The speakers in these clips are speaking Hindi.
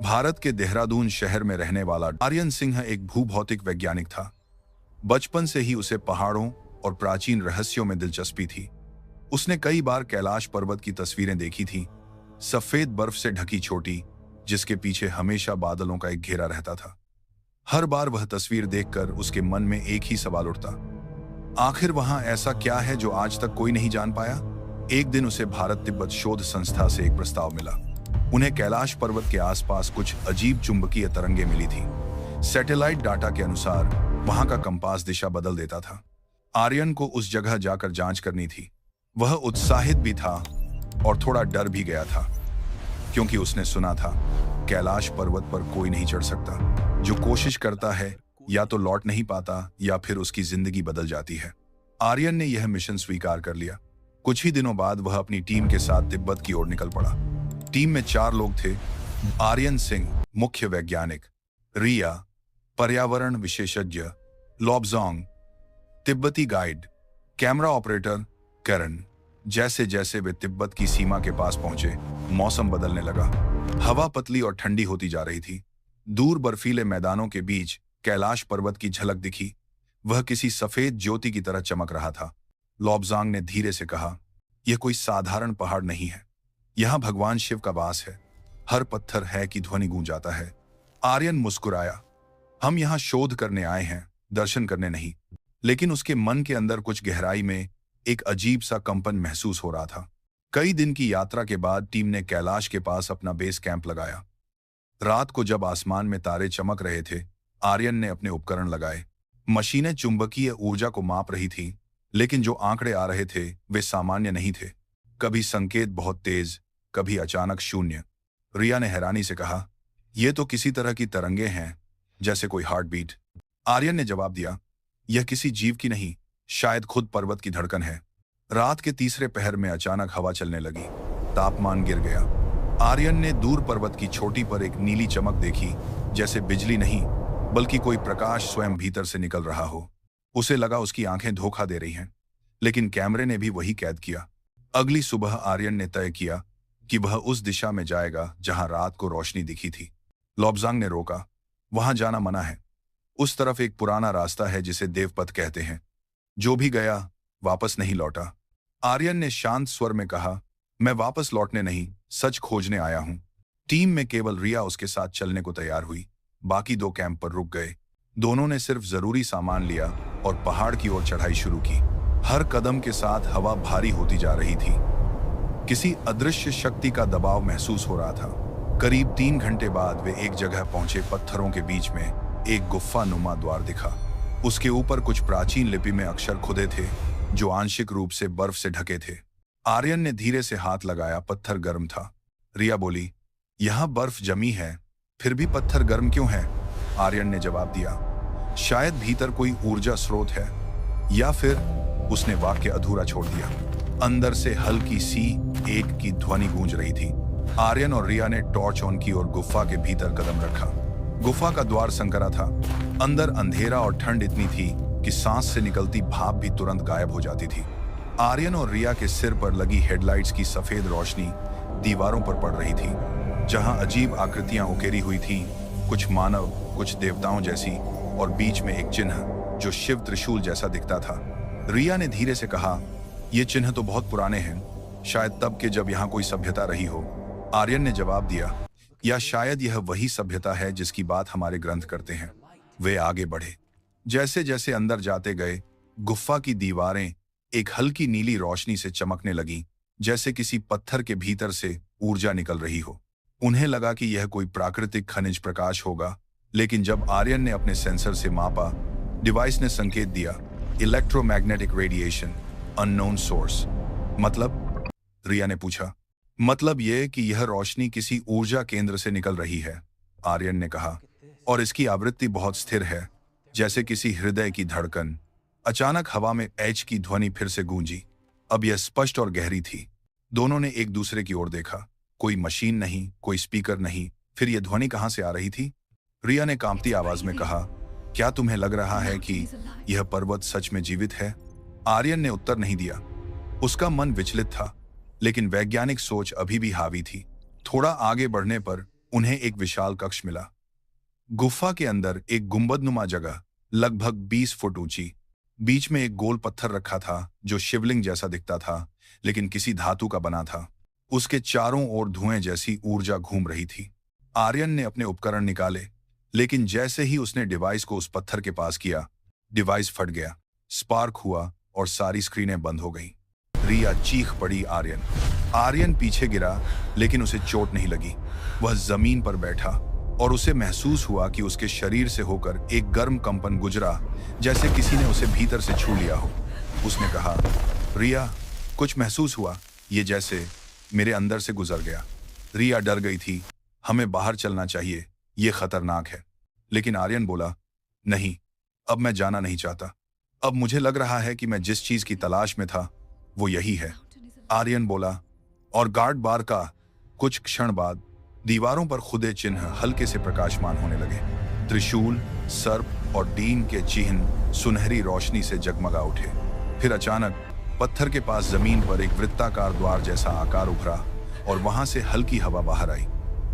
भारत के देहरादून शहर में रहने वाला आर्यन सिंह एक भूभौतिक वैज्ञानिक था। बचपन से ही उसे पहाड़ों और प्राचीन रहस्यों में दिलचस्पी थी। उसने कई बार कैलाश पर्वत की तस्वीरें देखी थी, सफेद बर्फ से ढकी चोटी जिसके पीछे हमेशा बादलों का एक घेरा रहता था। हर बार वह तस्वीर देखकर उसके मन में एक ही सवाल उठता, आखिर वहां ऐसा क्या है जो आज तक कोई नहीं जान पाया। एक दिन उसे भारत तिब्बत शोध संस्था से एक प्रस्ताव मिला। उन्हें कैलाश पर्वत के आसपास कुछ अजीब चुंबकीय तरंगें मिली थी। सैटेलाइट डाटा के अनुसार वहां का कंपास दिशा बदल देता था। आर्यन को उस जगह जाकर जांच करनी थी। वह उत्साहित भी था और थोड़ा डर भी गया था, क्योंकि उसने सुना था कैलाश पर्वत पर कोई नहीं चढ़ सकता। जो कोशिश करता है या तो लौट नहीं पाता या फिर उसकी जिंदगी बदल जाती है। आर्यन ने यह मिशन स्वीकार कर लिया। कुछ ही दिनों बाद वह अपनी टीम के साथ तिब्बत की ओर निकल पड़ा। टीम में 4 लोग थे। आर्यन सिंह मुख्य वैज्ञानिक, रिया पर्यावरण विशेषज्ञ, लॉबजोंग तिब्बती गाइड, कैमरा ऑपरेटर करण। जैसे जैसे वे तिब्बत की सीमा के पास पहुंचे, मौसम बदलने लगा। हवा पतली और ठंडी होती जा रही थी। दूर बर्फीले मैदानों के बीच कैलाश पर्वत की झलक दिखी। वह किसी सफेद ज्योति की तरह चमक रहा था। लॉबजोंग ने धीरे से कहा, यह कोई साधारण पहाड़ नहीं है, यहां भगवान शिव का वास है। हर पत्थर है की ध्वनि गूंज आता है। आर्यन मुस्कुराया, हम यहां शोध करने आए हैं, दर्शन करने नहीं। लेकिन उसके मन के अंदर कुछ गहराई में एक अजीब सा कंपन महसूस हो रहा था। कई दिन की यात्रा के बाद टीम ने कैलाश के पास अपना बेस कैंप लगाया। रात को जब आसमान में तारे चमक रहे थे, आर्यन ने अपने उपकरण लगाए। मशीनें चुंबकीय ऊर्जा को माप रही थीं, लेकिन जो आंकड़े आ रहे थे वे सामान्य नहीं थे। कभी संकेत बहुत तेज, कभी अचानक शून्य। रिया ने हैरानी से कहा, यह तो किसी तरह की तरंगे हैं, जैसे कोई हार्ट बीट। आर्यन ने जवाब दिया, यह किसी जीव की नहीं, शायद खुद पर्वत की धड़कन है। रात के तीसरे पहर में अचानक हवा चलने लगी। तापमान गिर गया। आर्यन ने दूर पर्वत की चोटी पर एक नीली चमक देखी, जैसे बिजली नहीं बल्कि कोई प्रकाश स्वयं भीतर से निकल रहा हो। उसे लगा उसकी आंखें धोखा दे रही हैं, लेकिन कैमरे ने भी वही कैद किया। अगली सुबह आर्यन ने तय किया कि वह उस दिशा में जाएगा जहां रात को रोशनी दिखी थी। लॉबजोंग ने रोका, वहां जाना मना है। उस तरफ एक पुराना रास्ता है जिसे देवपथ कहते हैं। जो भी गया वापस नहीं लौटा। आर्यन ने शांत स्वर में कहा, मैं वापस लौटने नहीं, सच खोजने आया हूं। टीम में केवल रिया उसके साथ चलने को तैयार हुई। बाकी 2 कैंप पर रुक गए। दोनों ने सिर्फ जरूरी सामान लिया और पहाड़ की ओर चढ़ाई शुरू की। हर कदम के साथ हवा भारी होती जा रही थी। किसी अदृश्य शक्ति का दबाव महसूस हो रहा था। करीब 3 घंटे बाद वे एक जगह पहुंचे। पत्थरों के बीच में एक गुफा नुमा द्वार दिखा। उसके ऊपर कुछ प्राचीन लिपि में अक्षर खुदे थे, जो आंशिक रूप से बर्फ से ढके थे। आर्यन ने धीरे से हाथ लगाया। पत्थर गर्म था। रिया बोली, यहां बर्फ जमी है, फिर भी पत्थर गर्म क्यों है? आर्यन ने जवाब दिया, शायद भीतर कोई ऊर्जा स्रोत है। या फिर उसने वाक्य अधूरा छोड़ दिया। अंदर से हल्की सी एक की ध्वनि गूंज रही थी। आर्यन और रिया ने टॉर्च ऑन की और गुफा के भीतर कदम रखा। गुफा का द्वार संकरा था। अंदर अंधेरा और ठंड इतनी थी कि सांस से निकलती भाप भी तुरंत गायब हो जाती थी। आर्यन और रिया के सिर पर लगी हेडलाइट्स की सफेद रोशनी दीवारों पर पड़ रही थी, जहां अजीब आकृतियां उकेरी हुई थीं, कुछ मानव, कुछ देवताओं जैसी, और बीच में एक चिन्ह जो शिव त्रिशूल जैसा दिखता था। रिया ने धीरे से कहा, ये चिन्ह तो बहुत पुराने हैं, शायद तब के जब यहाँ कोई सभ्यता रही हो। आर्यन ने जवाब दिया, या शायद यह वही सभ्यता है जिसकी बात हमारे ग्रंथ करते हैं। वे आगे बढ़े। जैसे जैसे अंदर जाते गए, गुफा की दीवारें एक हल्की नीली रोशनी से चमकने लगीं, जैसे किसी पत्थर के भीतर से ऊर्जा निकल रही हो। उन्हें लगा कि यह कोई प्राकृतिक खनिज प्रकाश होगा, लेकिन जब आर्यन ने अपने सेंसर से मापा, डिवाइस ने संकेत दिया, इलेक्ट्रोमैग्नेटिक रेडिएशन, अननोन सोर्स। मतलब? रिया ने पूछा। मतलब यह कि यह रोशनी किसी ऊर्जा केंद्र से निकल रही है, आर्यन ने कहा, और इसकी आवृत्ति बहुत स्थिर है, जैसे किसी हृदय की धड़कन। अचानक हवा में एच की ध्वनि फिर से गूंजी। अब यह स्पष्ट और गहरी थी। दोनों ने एक दूसरे की ओर देखा। कोई मशीन नहीं, कोई स्पीकर नहीं। फिर यह ध्वनि कहां से आ रही थी? रिया ने कांपती आवाज में कहा, क्या तुम्हें लग रहा है कि यह पर्वत सच में जीवित है? आर्यन ने उत्तर नहीं दिया। उसका मन विचलित था, लेकिन वैज्ञानिक सोच अभी भी हावी थी। थोड़ा आगे बढ़ने पर उन्हें एक विशाल कक्ष मिला। गुफा के अंदर एक गुंबदनुमा जगह, लगभग 20 फुट ऊंची। बीच में एक गोल पत्थर रखा था जो शिवलिंग जैसा दिखता था, लेकिन किसी धातु का बना था। उसके चारों ओर धुएं जैसी ऊर्जा घूम रही थी। आर्यन ने अपने उपकरण निकाले, लेकिन जैसे ही उसने डिवाइस को उस पत्थर के पास किया, डिवाइस फट गया, स्पार्क हुआ और सारी स्क्रीनें बंद हो गईं। रिया चीख पड़ी। आर्यन पीछे गिरा, लेकिन उसे चोट नहीं लगी। वह जमीन पर बैठा और उसे महसूस हुआ कि उसके शरीर से होकर एक गर्म कंपन गुजरा, जैसे किसी ने उसे भीतर से छू लिया हो। उसने कहा, रिया, कुछ महसूस हुआ? ये जैसे मेरे अंदर से गुजर गया। रिया डर गई थी। हमें बाहर चलना चाहिए, ये खतरनाक है। लेकिन आर्यन बोला, नहीं, अब मैं जाना नहीं चाहता। अब मुझे लग रहा है कि मैं जिस चीज की तलाश में था वो यही है। आर्यन बोला, और गार्ड बार का कुछ क्षण बाद दीवारों पर खुदे चिन्ह हल्के से प्रकाशमान होने लगे। त्रिशूल, सर्प और डीन के चिन्ह सुनहरी रोशनी से जगमगा उठे। फिर अचानक पत्थर के पास जमीन पर एक वृत्ताकार द्वार जैसा आकार उभरा और वहां से हल्की हवा बाहर आई।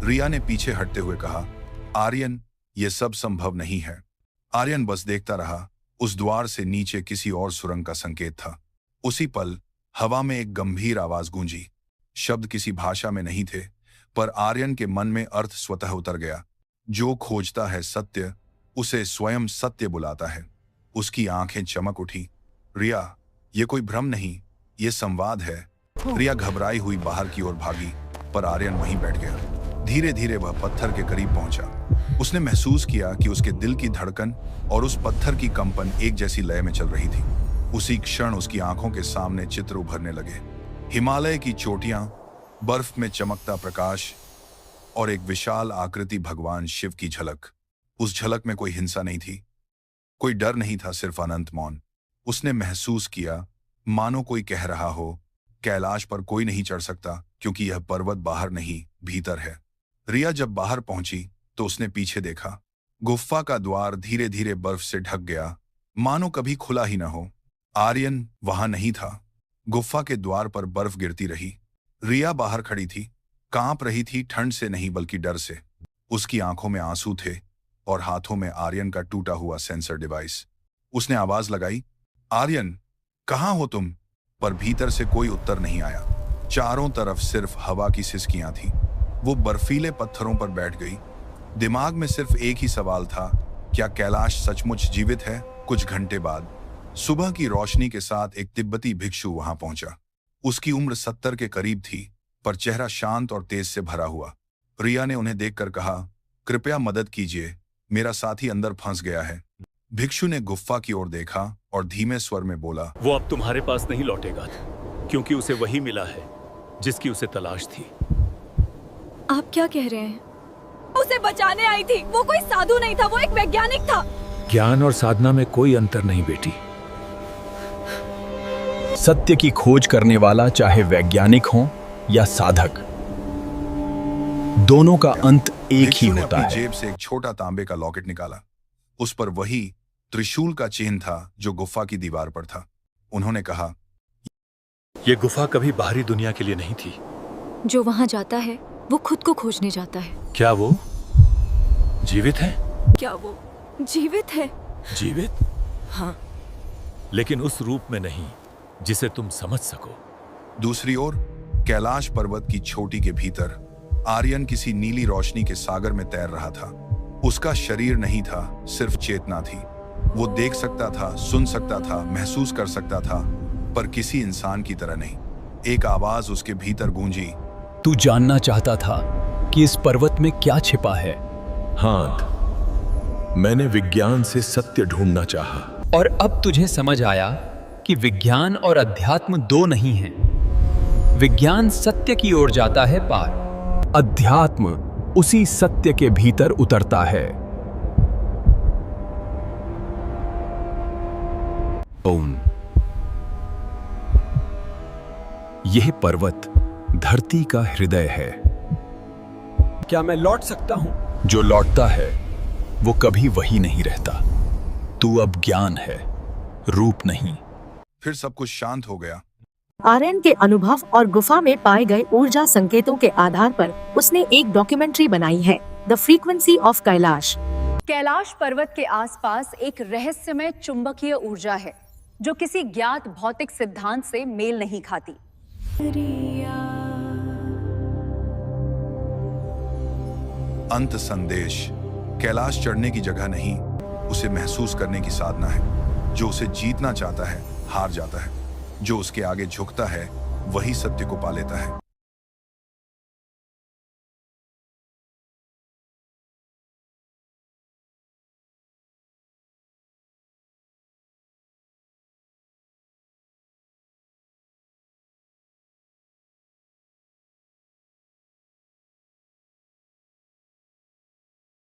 रिया ने पीछे हटते हुए कहा, आर्यन, ये सब संभव नहीं है। आर्यन बस देखता रहा। उस द्वार से नीचे किसी और सुरंग का संकेत था। उसी पल हवा में एक गंभीर आवाज गूंजी। शब्द किसी भाषा में नहीं थे, पर आर्यन के मन में अर्थ स्वतः उतर गया। जो खोजता है सत्य, उसे स्वयं सत्य बुलाता है। उसकी आंखें चमक उठी। रिया, ये कोई भ्रम नहीं, ये संवाद है। रिया घबराई हुई बाहर की ओर भागी, पर आर्यन वहीं बैठ गया। धीरे धीरे वह पत्थर के करीब पहुंचा। उसने महसूस किया कि उसके दिल की धड़कन और उस पत्थर की कंपन एक जैसी लय में चल रही थी। उसी क्षण उसकी आंखों के सामने चित्र उभरने लगे। हिमालय की चोटियां, बर्फ में चमकता प्रकाश और एक विशाल आकृति भगवान शिव की झलक। उस झलक में कोई हिंसा नहीं थी, कोई डर नहीं था, सिर्फ अनंत मौन। उसने महसूस किया मानो कोई कह रहा हो, कैलाश पर कोई नहीं चढ़ सकता क्योंकि यह पर्वत बाहर नहीं, भीतर है। रिया जब बाहर पहुंची तो उसने पीछे देखा। गुफा का द्वार धीरे धीरे बर्फ से ढक गया, मानो कभी खुला ही न हो। आर्यन वहां नहीं था। गुफा के द्वार पर बर्फ गिरती रही। रिया बाहर खड़ी थी, कांप रही थी, ठंड से नहीं बल्कि डर से। उसकी आंखों में आंसू थे और हाथों में आर्यन का टूटा हुआ सेंसर डिवाइस। उसने आवाज लगाई, आर्यन, कहां हो तुम? पर भीतर से कोई उत्तर नहीं आया। चारों तरफ सिर्फ हवा की सिसकियां थी। वो बर्फीले पत्थरों पर बैठ गई। दिमाग में सिर्फ एक ही सवाल था, क्या कैलाश सचमुच जीवित है? कुछ घंटे बाद सुबह की रोशनी के साथ एक तिब्बती भिक्षु वहां पहुंचा। उसकी उम्र 70 के करीब थी, पर चेहरा शांत और तेज से भरा हुआ। रिया ने उन्हें देखकर कहा, कृपया मदद कीजिए, मेरा साथी अंदर फंस गया है। भिक्षु ने गुफा की ओर देखा और धीमे स्वर में बोला, वो अब तुम्हारे पास नहीं लौटेगा, क्योंकि उसे वही मिला है जिसकी उसे तलाश थी। आप क्या कह रहे हैं? उसे बचाने आई थी। वो कोई साधु नहीं था, वो एक वैज्ञानिक था। ज्ञान और साधना में कोई अंतर नहीं बेटी। सत्य की खोज करने वाला चाहे वैज्ञानिक हो या साधक, दोनों का अंत एक ही होता है। जेब से एक छोटा तांबे का लॉकेट निकाला। उस पर वही त्रिशूल का चिन्ह था जो गुफा की दीवार पर था। उन्होंने कहा, ये गुफा कभी बाहरी दुनिया के लिए नहीं थी। जो वहां जाता है वो खुद को खोजने जाता है। क्या वो जीवित है? क्या वो जीवित है? जीवित? हाँ, लेकिन उस रूप में नहीं जिसे तुम समझ सको। दूसरी ओर कैलाश पर्वत की चोटी के भीतर आर्यन किसी नीली रोशनी के सागर में तैर रहा था। उसका शरीर नहीं था, सिर्फ चेतना थी। वो देख सकता था, सुन सकता था, महसूस कर सकता था, पर किसी इंसान की तरह नहीं। एक आवाज उसके भीतर गूंजी, तू जानना चाहता था कि इस पर्वत में क्या छिपा है? हाँ, मैंने विज्ञान से सत्य ढूंढना चाहा। और अब तुझे समझ आया कि विज्ञान और अध्यात्म दो नहीं हैं। विज्ञान सत्य की ओर जाता है पार, अध्यात्म उसी सत्य के भीतर उतरता है। ओम। यह पर्वत धरती का हृदय है। क्या मैं लौट सकता हूं? जो लौटता है वो कभी वही नहीं रहता। तू अब ज्ञान है, रूप नहीं। फिर सब कुछ शांत हो गया। आर्यन के अनुभव और गुफा में पाए गए ऊर्जा संकेतों के आधार पर उसने एक डॉक्यूमेंट्री बनाई है, the frequency of Kailash. Kailash पर्वत के आसपास एक रहस्यमय चुंबकीय ऊर्जा है जो किसी ज्ञात भौतिक सिद्धांत से मेल नहीं खाती। अंत संदेश। कैलाश चढ़ने की जगह नहीं, उसे महसूस करने की साधना है। जो उसे जीतना चाहता है हार जाता है, जो उसके आगे झुकता है वही सत्य को पा लेता है।